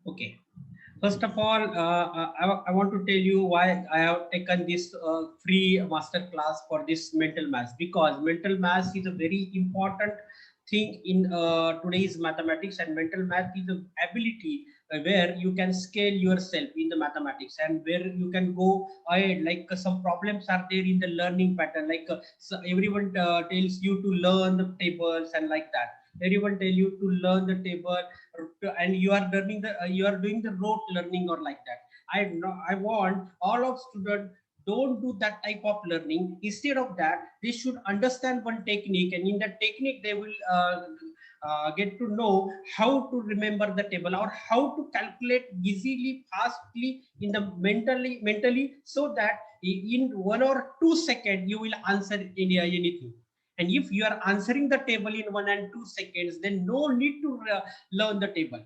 Okay. First of all, I want to tell you why I have taken this free master class for this mental maths, because mental maths is a very important thing in today's mathematics, and mental math is the ability where you can scale yourself in the mathematics, and where you can go ahead. Like some problems are there in the learning pattern, like so everyone tells you to learn the tables and like that. Everyone tell you to learn the table, and you are learning the you are doing the rote learning or like that. I know I want all of students don't do that type of learning. Instead of that, they should understand one technique, and in that technique they will get to know how to remember the table, or how to calculate easily, fastly in the mentally, so that in 1 or 2 seconds you will answer anything. And if you are answering the table in 1 and 2 seconds, then no need to learn the table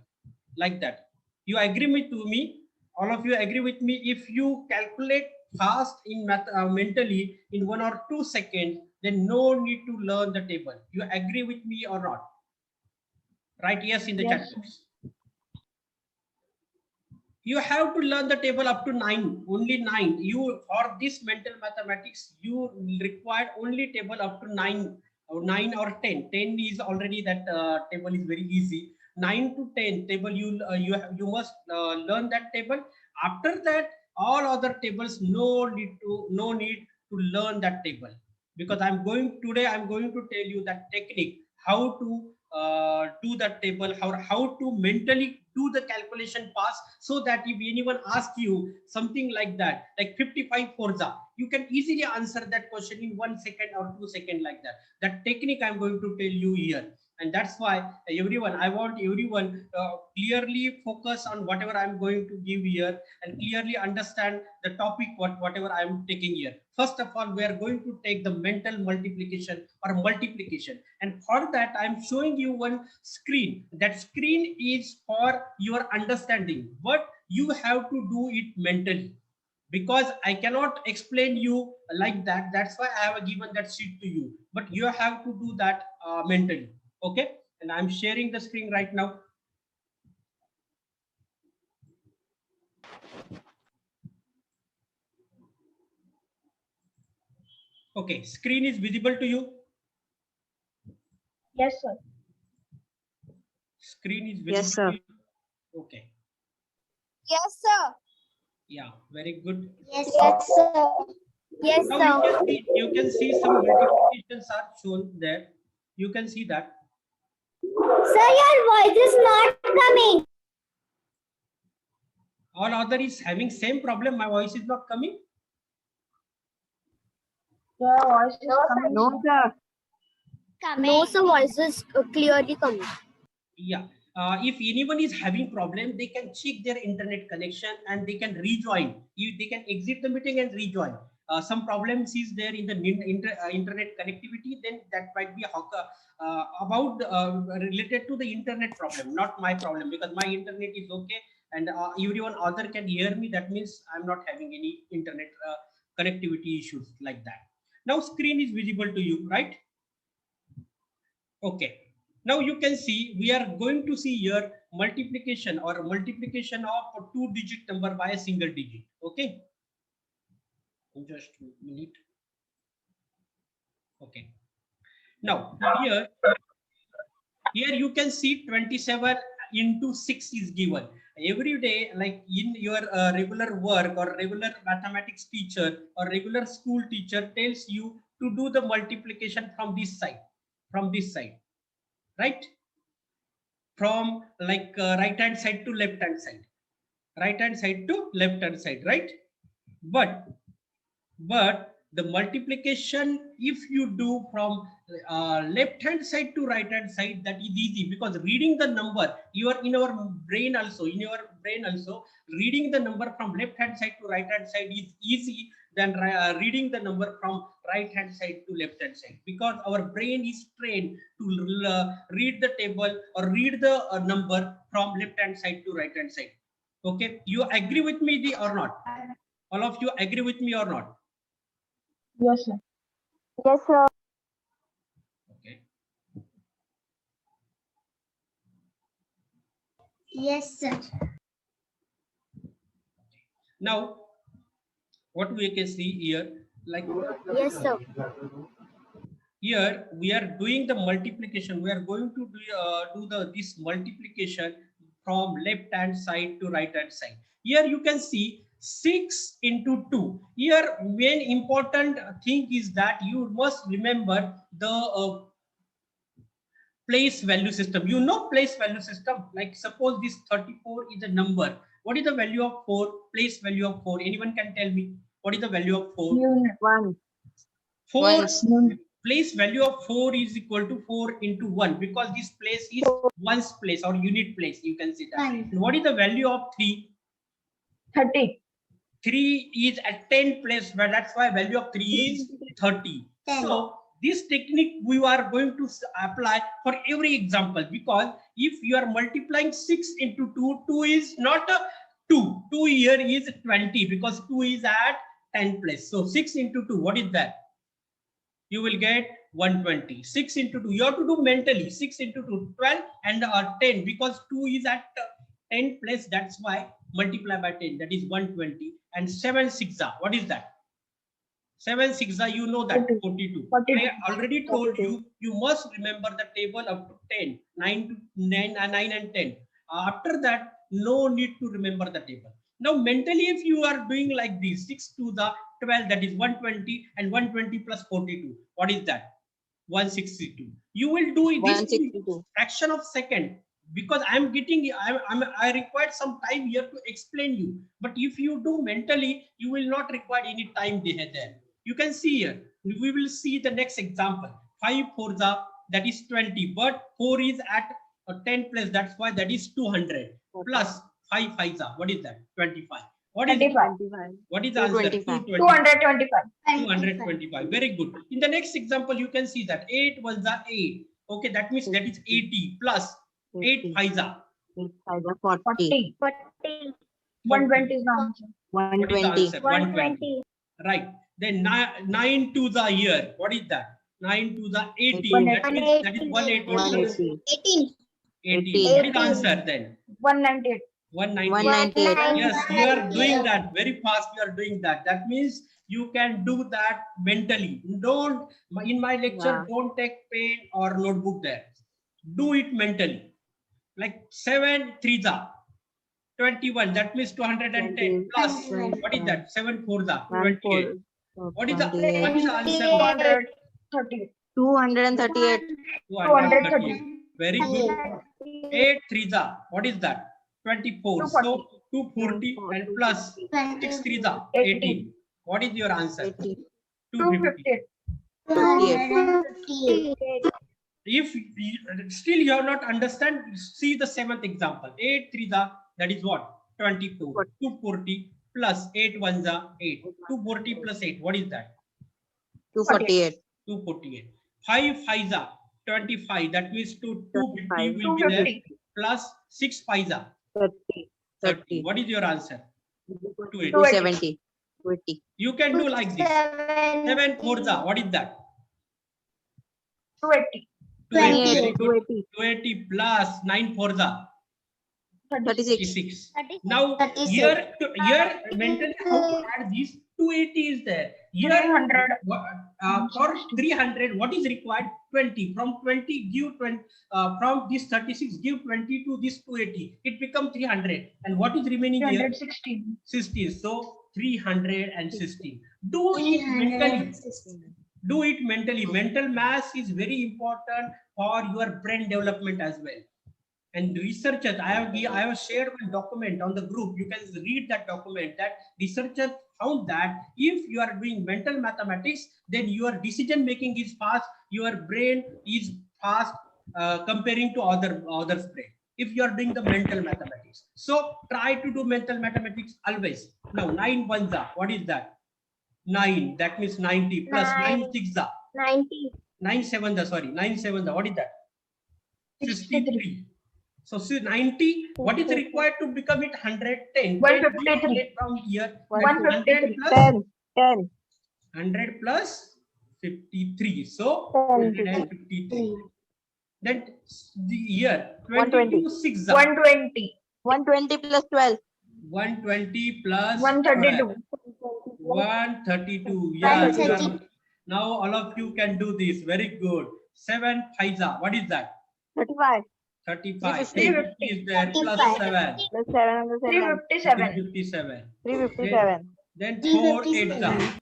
like that. You agree with me? All of you agree with me? If you calculate fast in mentally in 1 or 2 seconds, then no need to learn the table. You agree with me or not? Write yes in the chat Yes. box. You have to learn the table up to 9, only 9. You for this mental mathematics, you require only table up to 9 or 9 or 10. 10 is already that table is very easy. 9 to 10 table, you must learn that table. After that, all other tables no need to learn that table, because I'm going to tell you that technique how to do that table, how to mentally do the calculation pass, so that if anyone asks you something like that, like 55 forza, you can easily answer that question in 1 second or 2 seconds like that. That technique I'm going to tell you here. And that's why I want everyone clearly focus on whatever I'm going to give here, and clearly understand the topic whatever I'm taking here. First of all, we are going to take the mental multiplication or multiplication, and for that I'm showing you one screen. That screen is for your understanding, but you have to do it mentally, because I cannot explain you like that. That's why I have given that sheet to you, but you have to do that mentally. Okay, and I'm sharing the screen right now. Okay, screen is visible to you? Yes, sir. Screen is Yes, visible sir. to you? Okay. Yes, sir. Yeah, very good. Yes, sir. Yes, Now sir. you can see some multiplications are shown there. You can see that. Sir, your voice is not coming. All other is having same problem. My voice is not coming. Your voice is coming. No, sir. No, sir, voice is clearly coming. Yeah. If anyone is having problem, they can check their internet connection and they can rejoin. They can exit the meeting and rejoin. Some problems is there in the internet connectivity, then that might be about related to the internet problem, not my problem, because my internet is okay, and everyone other can hear me. That means I'm not having any internet connectivity issues like that. Now screen is visible to you, right? Okay. Now you can see we are going to see here multiplication or multiplication of a two-digit number by a single digit. Okay. Just a minute. Okay. Now here you can see 27 into 6 is given. Every day, like in your regular work or regular mathematics teacher or regular school teacher tells you to do the multiplication from this side, right? From like right hand side to left hand side, right? but the multiplication, if you do from left hand side to right hand side, that is easy, because reading the number, you are in our brain also, reading the number from left hand side to right hand side is easy than reading the number from right hand side to left hand side, because our brain is trained to read the table or read the number from left hand side to right hand side. Okay, you agree with me or not? All of you agree with me or not? Yes, sir. Yes, sir. Okay. Yes, sir. Now what we can see here, like Yes, sir. here we are doing the multiplication. We are going to do this multiplication from left hand side to right hand side. Here you can see 6 into 2. Here main important thing is that you must remember the place value system. You know place value system. Like suppose this 34 is a number. What is the value of 4? Place value of 4. Anyone can tell me what is the value of 4? Unit. 1. 4 Ones. Unit. place value of 4 is equal to 4 into 1 because this place is ones place or unit place. You can see that. And what is the value of 3? 30. 3 is at 10 place, but that's why value of 3 is 30. 10. So this technique we are going to apply for every example, because if you are multiplying 6 into 2, 2 is not a 2. 2 here is 20 because 2 is at 10 place. So 6 into 2, what is that? You will get 120. 6 into 2, you have to do mentally. 6 into 2, 12 and 10 because 2 is at 10 place. That's why multiply by 10, that is 120. And 7 6 what is that? 7 6 you know that 42. 42. I already told you, you must remember the table up to 10, 9 to 9 and 10. After that, no need to remember the table. Now mentally, if you are doing like this, 6 to the 12, that is 120, and 120 plus 42, what is that? 162. You will do this 162. fraction of second, because I required some time here to explain you. But if you do mentally, you will not require any time there. You can see here, we will see the next example. 5 4 that is 20, but 4 is at 10 place, that's why that is 200 plus 5 5 what is that? 25. What is 25. 25. what is the answer? 225. 225. 225. Very good. In the next example, you can see that 8 1 8. Okay, that means that is 80 plus 8 5 8 5 40. 40. 40. 120 is the answer. What is the 120. answer? 120. Right. Then 9 to the year. What is that? 9 to the 18. That means that is 180 plus 180. 18. 18. What is the answer then? 198. 198. 198. Yes, you are doing that very fast. You are doing that. That means you can do that mentally. Don't, in my lecture, Wow. don't take pen or notebook there. Do it mentally. Like 7 3 21. That means 210 plus. What is that? 7 4 28. What is the 28. answer? 230. 238. 230. Very good. 8 3 what is that? 24. So 240 and plus 6 3 18. What is your answer? 80. 250. 258. If still you have not understand, see the 7th example. 8 3 that is what? 24. 240 plus 8 1 8. 240 plus 8. What is that? 248. 248. 5 5 25. That means 250 will be there 250. plus 6 5 30. 30. What is your answer? 280. 270. 20. You can do like this. 7 4 what is that? 280. 280. Very good. 280. 280 plus 9 4 36. 36. Now 36. here mentally how to add these? 280 is there. Here 300. for 300, what is required? 20. From 20 give 20. From this 36 give 20 to this 280. It becomes 300. And what is remaining here? 316. 16. So 316. Do it mentally. Do it mentally. Mental math is very important for your brain development as well. And researchers, I have shared one document on the group. You can read that document. That researchers found that if you are doing mental mathematics, then your decision making is fast. Your brain is fast comparing to others' brain. If you are doing the mental mathematics, so try to do mental mathematics always. Now 9 1 what is that? 9. That means 90 plus 9 6 90. 9 7 sorry 9 7 what is that? 63. So see 90, what is required to become it? 110. 153. From here, 153. 100 plus 10. 10. 100 plus 53. So 153. Then the year 120. 22 6 120. 120 plus 12. 120 plus 132. 132. Yeah. 132. Now all of you can do this. Very good. 7 paisa. What is that? 35. 35. 350. 350 is there plus 7. Plus 707. 357. 357. 357. Then 4 8 357.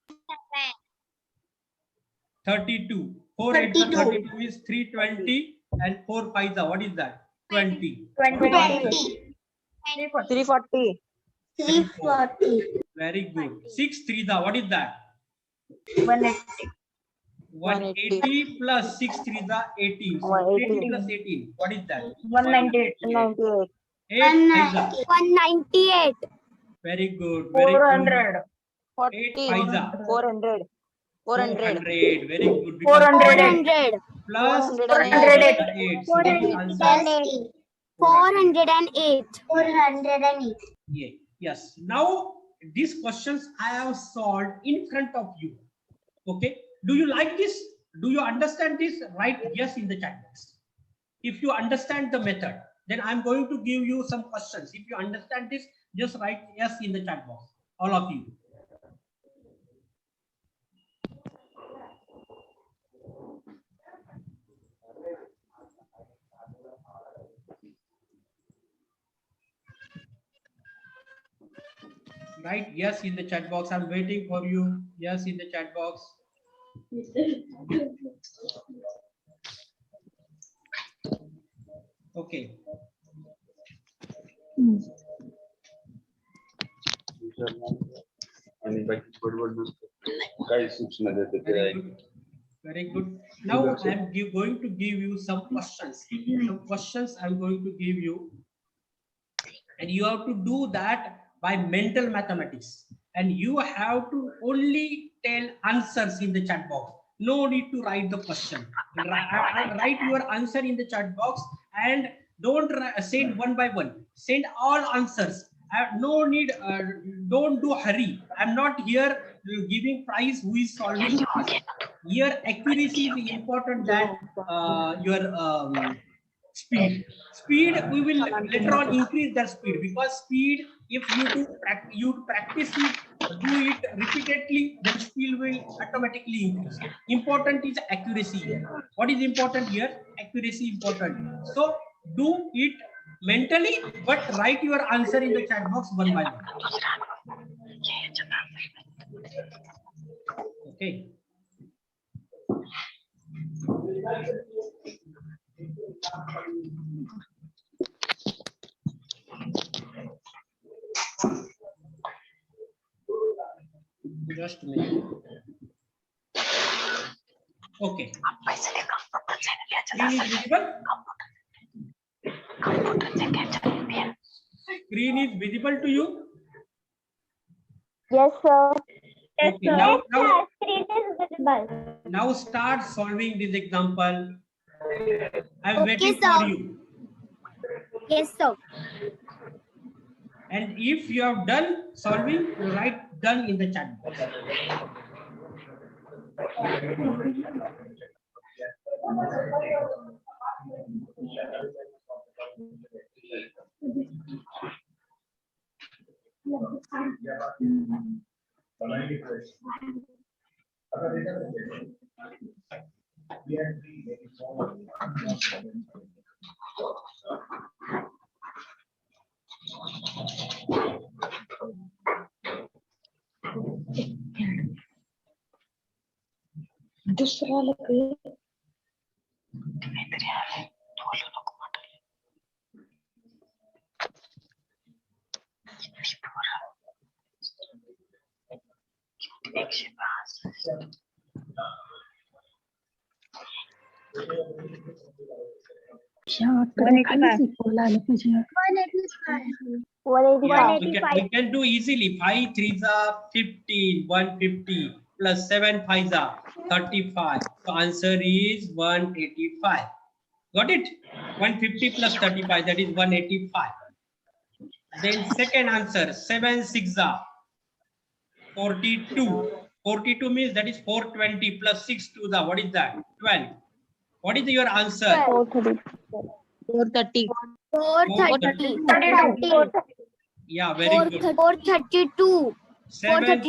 32. 4 8 32. 32 is 320 and 4 paisa. What is that? 20. 20. 20. 340. 340. Very good. 6 3 what is that? 180. 180 plus 6 3 18. So 180. 80 plus 18. What is that? 198. 98. 8 paisa. 198. Very good. Very good. 400. 8 40. paisa. 400. 400. 400. Very good. Because 408. 400. plus 408. 8. So what is answer? 408. 408. Yeah. Yes. Now these questions I have solved in front of you. Okay. Do you like this? Do you understand this? Write yes in the chat box. If you understand the method, then I'm going to give you some questions. If you understand this, just write yes in the chat box. All of you. Right? Yes in the chat box. I'm waiting for you. Yes in the chat box. Okay. आणि बाकी बरोबर काही सूचना देते ते Very ऐक. good. Very good. Now I'm going to give you some questions. Some questions I'm going to give you. And you have to do that by mental mathematics. And you have to only tell answers in the chat box. No need to write the question. Write your answer in the chat box and don't send one by one. Send all answers. No need, don't do hurry. I'm not here giving prize who is solving. Here accuracy is important than your speed. Speed, we will later on increase that speed, because speed, if you practice it, do it repeatedly, then speed will automatically increase. Important is accuracy here. What is important here? Accuracy important. So do it mentally, but write your answer in the chat box one by one. Okay. Just a minute. Okay. Screen is visible? Screen is visible to you? Yes, sir. Okay, now Screen is visible. now start solving this example. I'm Okay, waiting sir. for you. Yes, sir. And if you have done solving, write done in the chat box. We can do easily. 5 3s are 15, 150 plus 7 5s are 35. So answer is 185. Got it? 150 plus 35, that is 185. Then second answer, 7 6s are 42. 42 means that is 420 plus 6 2s are, what is that? 12. What is your answer? 430. 430. 32. Yeah, very good. 432. 7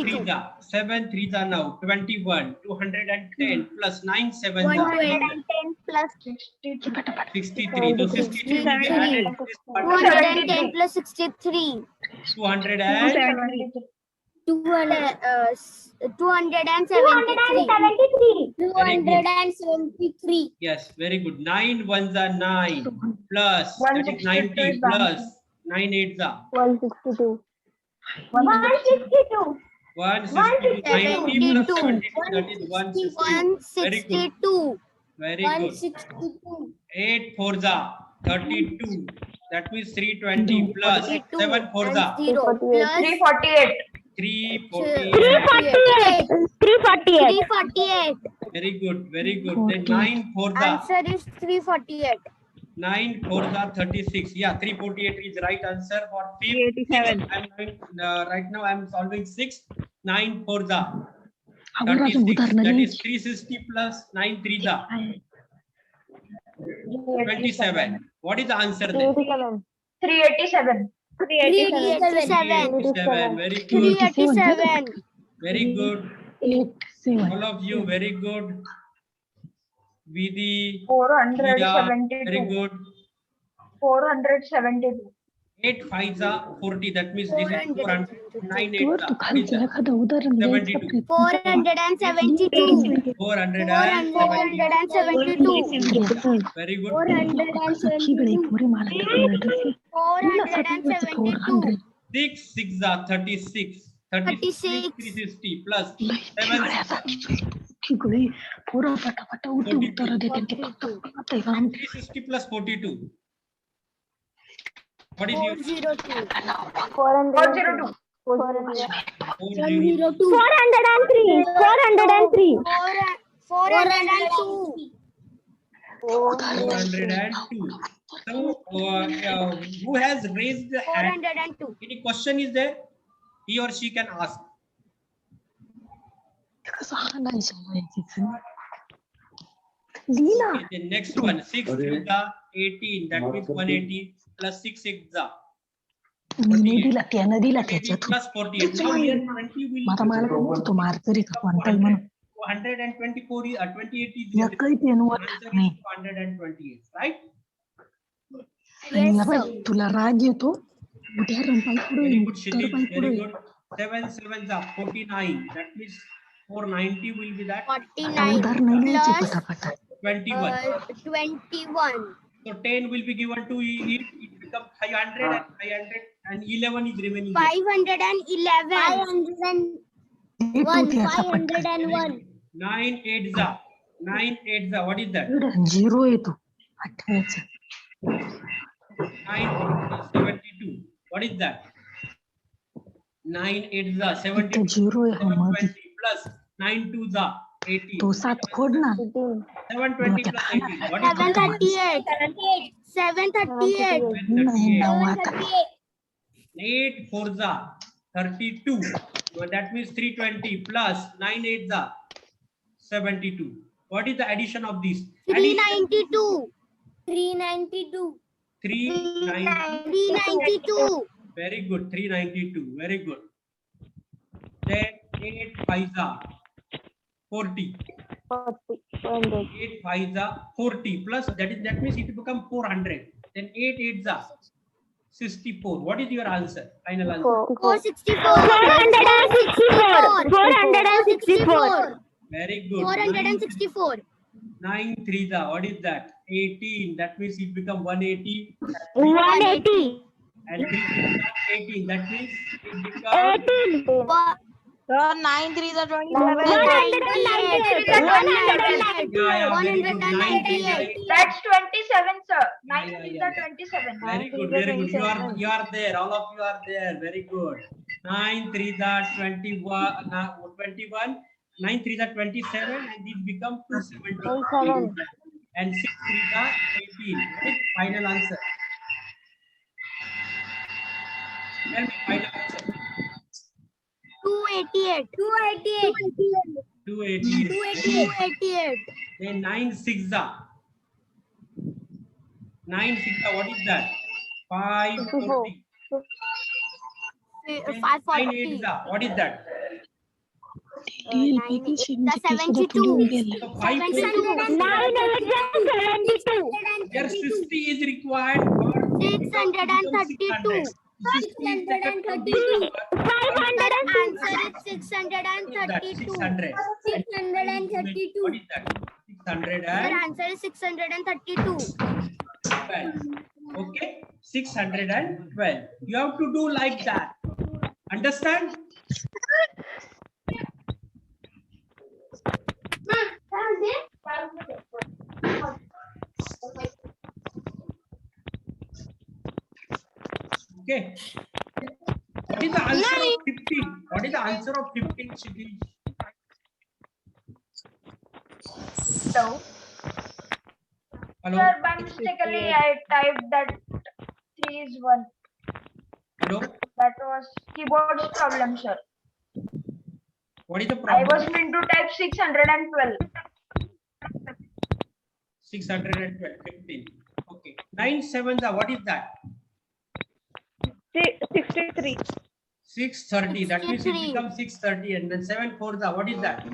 3 now 21. 210 plus 9 7 110 plus 63. So 63 will be added to this part. 210 plus 63. 200 and 273. 273. yes, very good. 9 ones are 9 plus that is 90 plus 9 eights are 162. 162. 162. 90 plus 72. 72 that is 162. Very good. 162. Very good. 162. 8 fours are 32. That means 320 plus 7 fours are 0 plus 348. 348. 348. 348. Very good. Very good. Then 9 fours are Answer is 348. 9 fours are 36. Yeah, 348 is right answer for fifth. 387. Right now I'm solving 6. 9 fours are 36. That is 360 plus 9 threes are 27. What is the answer then? 387. 387. 87. Very good. 387. Very good. All of you, very good. Vidhi, Priya, very good. 472. 8 fives are 40. That means this is 400. 9 eights are 72. 472. 472. 472. Very good. 472. 6 6 are 36. 36 360 plus 7 360 plus 42. What is your 402. 402. 402? 402. 403. 403. 402. 402. So, who has raised the hand? 402. Any question is there? He or she can ask. Okay, the next one, 6 3 18. That means 180 plus 6 6 48 plus 48. Now here 20 will 124 is 28 is the answer is 228, right? Yes, sir. Very good, Shidit. Very good. 7 7s are 49. That means 490 will be that 49 plus 21. 21. So 10 will be given to it. It becomes 500 and 500 and 11 is remaining. 511. 501. 9 8s are 9 8s are. What is that? 9 72. What is that? 9 8s are 72. 720 plus 9 2s are 80. 720 plus 80. What is that? 738. 738. 8 4s are 32. So that means 320 plus 9 8s are 72. What is the addition of these? 392. 392. 392. Very good. 392. Very good. Then 8 5s are 40. 8 5s are 40 plus that means it become 400. Then 8 8s are 64. What is your answer? Final answer. 464. 464. Very good. 464. 9 3s are. What is that? 18. That means it become 180. 180. And 3 3s are 18. That means it becomes 18. 9 3s are 27. 198. yeah, very good. 9 3s are 8. That's 27, sir. 9 Yeah, 3s yeah, are yeah. 27. Very good, very good. You are there. All of you are there. Very good. 9 3s are 21. 9 3s are 27, and these become 270. And 6 3s are 18. What is final answer? Tell me final answer. 288. 288. 288. Then 9 6 are. 9 6 are. What is that? 540. 540. What is that? 9 8 72. So 542. 9 Here 60 is required for 632. 632. Answer is 632. 600. 632. What is that? 600 Sir, and answer is 632. 12. Okay, 612. You have to do like that. Understand? Okay. What is the answer of 15? What is the answer of 15, Shikhi? So, Hello? sir, by mistakenly I typed that 3 is 1. Hello? That was keyboard's problem, sir. What is the I problem? was meant to type 612. 612, 15. Okay. 9 7, what is that? 63. 630. That means it 63. becomes 630. And then 7 4, what is that?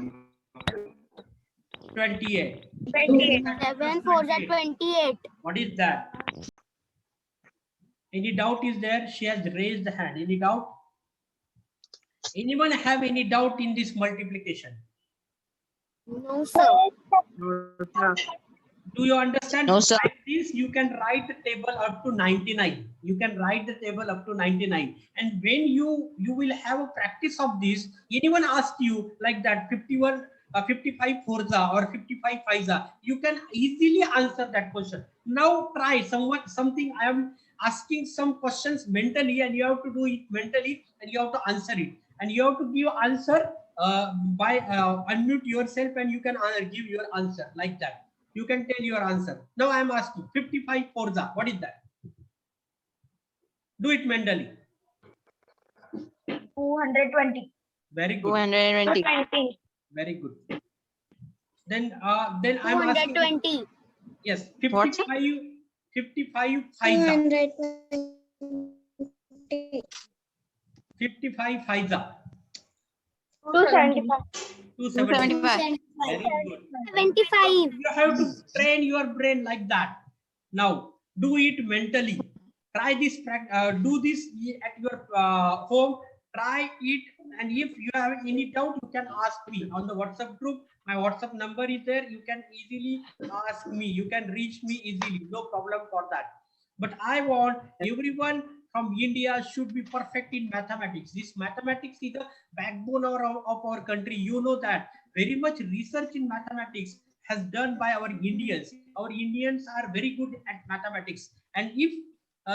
28. 28. 7 4 is 28. What is that? Any doubt is there? She has raised the hand. Any doubt? Anyone have any doubt in this multiplication? No, sir. Do you understand? No, sir. Like this, you can write the table up to 99. You can write the table up to 99. And when you will have a practice of this, anyone asked you like that 55 forza or 55 fiza, you can easily answer that question. Now try something. I am asking some questions mentally, and you have to do it mentally, and you have to answer it. And you have to give answer by unmute yourself, and you can give your answer like that. You can tell your answer. Now I am asking 55 forza. What is that? Do it mentally. 220. Very good. 220. Very good. Then I am asking. 220. Yes, What? 55 fiza. 55 fiza. 275. 275. Very good. 75. You have to train your brain like that. Now do it mentally. Try this. Do this at your home. Try it, and if you have any doubt, you can ask me on the WhatsApp group. My WhatsApp number is there. You can easily ask me. You can reach me easily. No problem for that. But I want everyone from India should be perfect in mathematics. This mathematics is the backbone of our country. You know that very much research in mathematics has done by our Indians. Our Indians are very good at mathematics, and if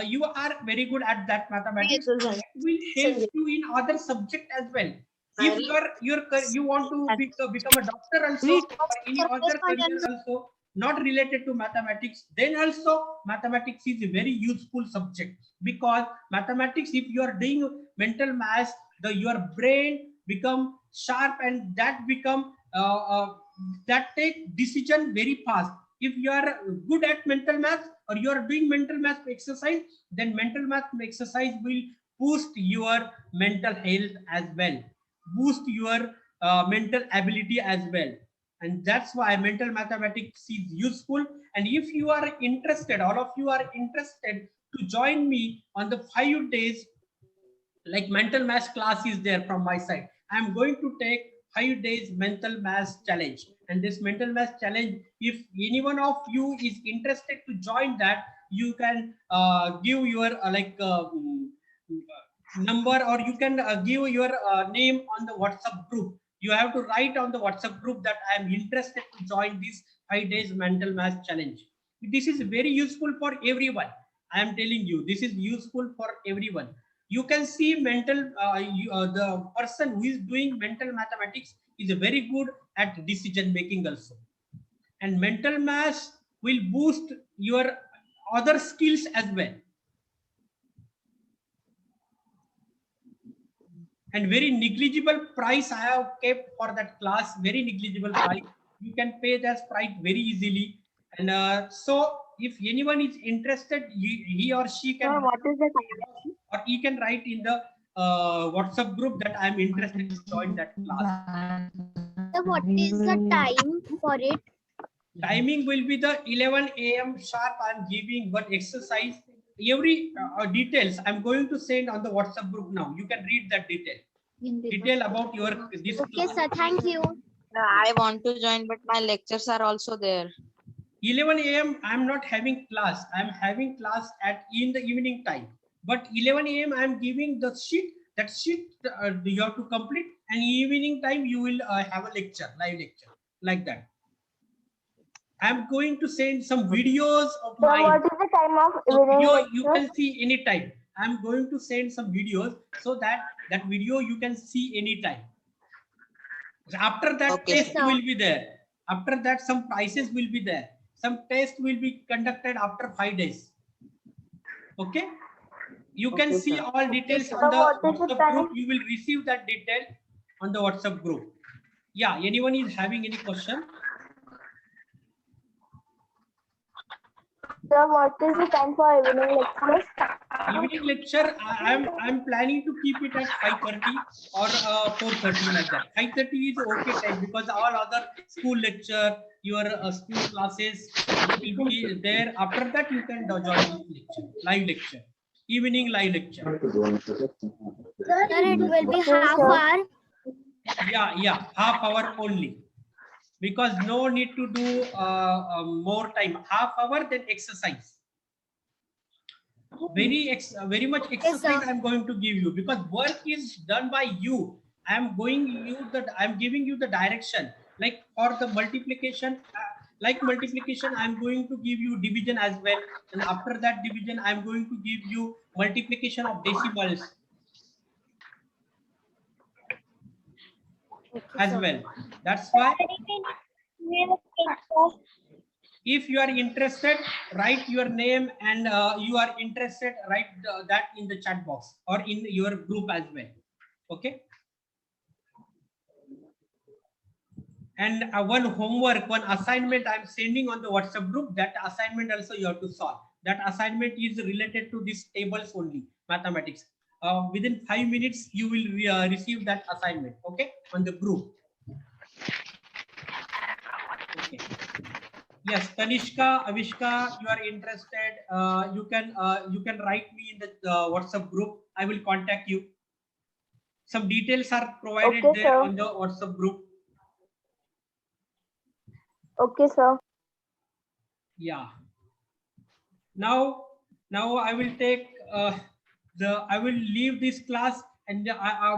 you are very good at that mathematics, it will help you in other subject as well. If you want to become a doctor also, or any other career also not related to mathematics, then also mathematics is a very useful subject, because mathematics, if you are doing mental math, your brain become sharp, and that become that take decision very fast. If you are good at mental math, or you are doing mental math exercise, then mental math exercise will boost your mental health as well, boost your mental ability as well. And that's why mental mathematics is useful. And if you are interested, all of you are interested to join me on the 5 days, like mental math class is there from my side. I'm going to take 5 days mental math challenge. And this mental math challenge, if any one of you is interested to join that, you can give your number, or you can give your name on the WhatsApp group. You have to write on the WhatsApp group that I am interested to join this 5 days mental math challenge. This is very useful for everyone. I am telling you, this is useful for everyone. You can see mental, the person who is doing mental mathematics is very good at decision making also. And mental math will boost your other skills as well. And very negligible price I have kept for that class, very negligible price. You can pay that price very easily. And so if anyone is interested, he or she can, What is the time? or he can write in the WhatsApp group that I am interested to join that class. So what is the time for it? Timing will be the 11 a.m. sharp. I am giving one exercise. Every details I am going to send on the WhatsApp group now. You can read that detail about your this. Okay, sir. Thank you. I want to join, but my lectures are also there. 11 a.m. I am not having class. I am having class in the evening time. But 11 a.m. I am giving the sheet. That sheet you have to complete. And evening time you will have a lecture, live lecture, like that. I am going to send some videos of So mine. what is the time of evening Video you lecture? can see anytime. I am going to send some videos so that video you can see anytime. After that, Okay, test sir. will be there. After that, some prices will be there. Some test will be conducted after 5 days. Okay. You can Okay, see sir. all details sir. on the What is the WhatsApp time? group. You will receive that detail on the WhatsApp group. Yeah. Anyone is having any question? So what is the time for evening lectures? Evening lecture, I'm planning to keep it at 5:30 or 4:30 like that. 5:30 is okay time because all other school lecture, your school classes will be there. After that, you can join this lecture, live lecture, evening live lecture. Sir, it will be half sir. hour. Yeah, half hour only. Because no need to do more time. Half hour, then exercise. Very much exercise sir. I'm going to give you because work is done by you. I'm giving you the direction. Like for the multiplication, I'm going to give you division as well. And after that division, I'm going to give you multiplication of decimals as well. That's why if you are interested, write your name and you are interested, write that in the chat box or in your group as well. Okay. And one homework, one assignment I'm sending on the WhatsApp group. That assignment also you have to solve. That assignment is related to these tables only, mathematics. Within 5 minutes, you will receive that assignment. Okay, on the group. Okay. Yes, Tanishka, Avishka, you are interested. You can write me in the WhatsApp group. I will contact you. Some details are provided Okay, there sir. on the WhatsApp group. Okay, sir. Yeah. Now I will take I will leave this class and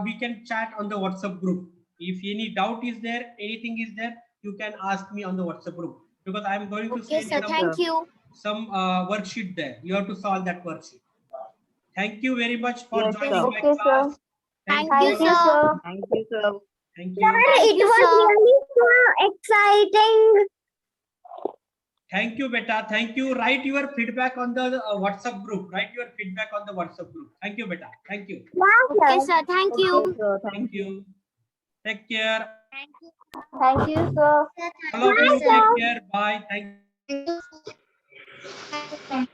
we can chat on the WhatsApp group. If any doubt is there, anything is there, you can ask me on the WhatsApp group because I am going to Okay, send sir. Thank you. some worksheet there. You have to solve that worksheet. Thank you very much for Yes, joining sir. my Okay, class. sir. Thank Thank you, you, sir. sir. Thank you, sir. Thank Sir, you. Thank it you, was sir. really so exciting. Thank you, beta. Thank you. Write your feedback on the WhatsApp group. Write your feedback on the WhatsApp group. Thank you, beta. Thank you. Okay, sir. Thank Okay, you. sir. Thank you. Take care. Thank you, sir. All of you, Bye, take care. Bye. Thank you. sir.